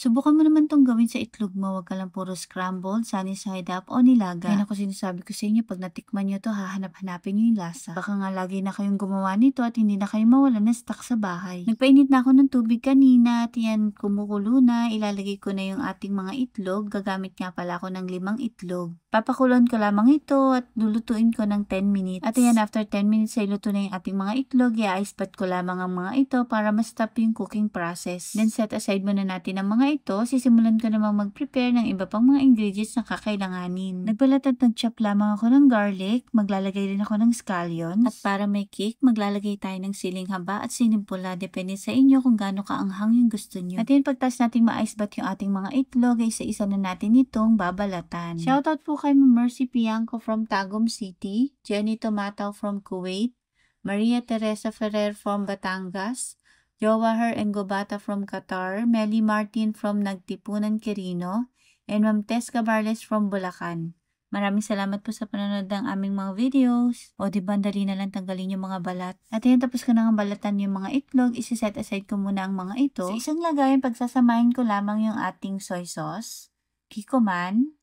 Subukan mo naman 'tong gawin sa itlog mo, wag ka lang puro scrambled, sunny side up o nilaga. Ay naku, sinasabi ko sa inyo 'pag natikman niyo 'to hahanap-hanapin niyo yung lasa. Baka nga lagi na kayong gumawa nito at hindi na kayo mawalan ng stock sa bahay. Nagpainit na ako ng tubig kanina at yan kumukulo na. Ilalagay ko na yung ating mga itlog. Gagamit nga pala ako ng 5 itlog. Papakulon ko lamang ito at lulutuin ko ng 10 minutes. At ayan, after 10 minutes ay luto na yung ating mga itlog. I-ice pat ko lamang ang mga ito para ma-stop yung cooking process. Then set aside muna natin ang mga ito. Sisimulan ko namang mag-prepare ng iba pang mga ingredients na kakailanganin. Nagbalat at nag-chop lamang ako ng garlic. Maglalagay din ako ng scallions. At para may kick, maglalagay tayo ng siling haba at siling pula. Depende sa inyo kung gaano kaanghang yung gusto nyo. At yun, pagtas natin ma-ice bat yung ating mga itlog, ay isa-isa na natin itong babalatan. Shoutout po kay Mercy Pianco from Tagum City, Jenny Tomatao from Kuwait, Maria Teresa Ferrer from Batangas, Jawahar Engobata from Qatar, Melly Martin from Nagtipunan, Quirino, and Ma'am Tess Cabarles from Bulacan. Maraming salamat po sa panonood ng aming mga videos. O diba, dali na lang tanggalin yung mga balat. At yun, tapos ko na nga balatan yung mga itlog, isi-set aside ko muna ang mga ito. Sa isang lagayan, pagsasamahin ko lamang yung ating soy sauce, kikoman,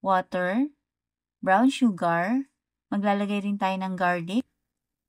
water, brown sugar, maglalagay rin tayo ng garlic,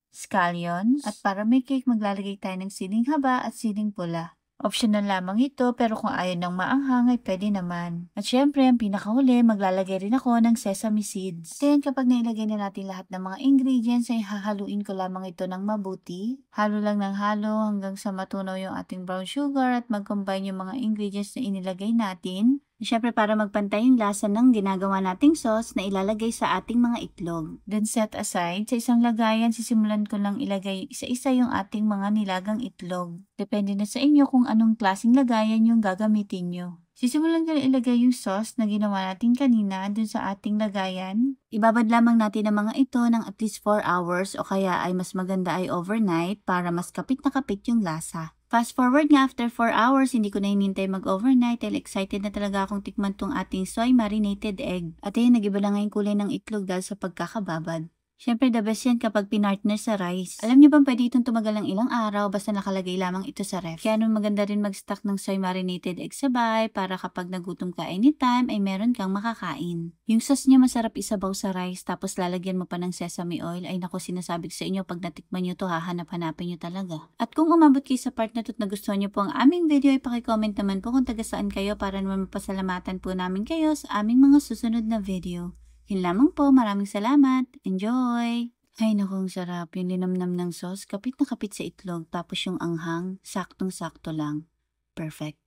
scallions, at para may cake, maglalagay tayo ng siling haba at siling pula. Optional lamang ito, pero kung ayaw ng maanghang ay pwede naman. At syempre, ang pinakahuli, maglalagay rin ako ng sesame seeds. Then, kapag nailagay na natin lahat ng mga ingredients, ay hahaluin ko lamang ito ng mabuti. Halo lang ng halo hanggang sa matunaw yung ating brown sugar at mag-combine yung mga ingredients na inilagay natin. Siyempre, para magpantay yung lasa ng ginagawa nating sauce na ilalagay sa ating mga itlog. Then set aside, sa isang lagayan, sisimulan ko lang ilagay isa-isa yung ating mga nilagang itlog. Depende na sa inyo kung anong klaseng lagayan yung gagamitin nyo. Sisimulan ko lang ilagay yung sauce na ginawa natin kanina dun sa ating lagayan. Ibabad lamang natin ang mga ito ng at least 4 hours o kaya ay mas maganda ay overnight para mas kapit na kapit yung lasa. Fast forward nga, after 4 hours, hindi ko na hinintay mag-overnight dahil excited na talaga akong tikman tong ating soy marinated egg. At ayun, nag-iba na nga yung kulay ng itlog dahil sa pagkakababad. Siyempre, the best yan kapag pinartner sa rice. Alam niyo bang pwede itong tumagal ng ilang araw basta nakalagay lamang ito sa ref. Kaya naman maganda rin mag-stock ng soy marinated egg sabay para kapag nagutom ka anytime ay meron kang makakain. Yung sauce niya masarap isabaw sa rice tapos lalagyan mo pa ng sesame oil. Ay naku, sinasabi ko sa inyo, pag natikman nyo to, hahanap-hanapin nyo talaga. At kung umabot kayo sa part na to at nagustuhan nyo po ang aming video, ay pakicomment naman po kung taga saan kayo para naman mapasalamatan po namin kayo sa aming mga susunod na video. Yun lamang po, maraming salamat. Enjoy! Ay naku, ang sarap. Yung linamnam ng sauce, kapit na kapit sa itlog, tapos yung anghang, saktong-sakto lang. Perfect.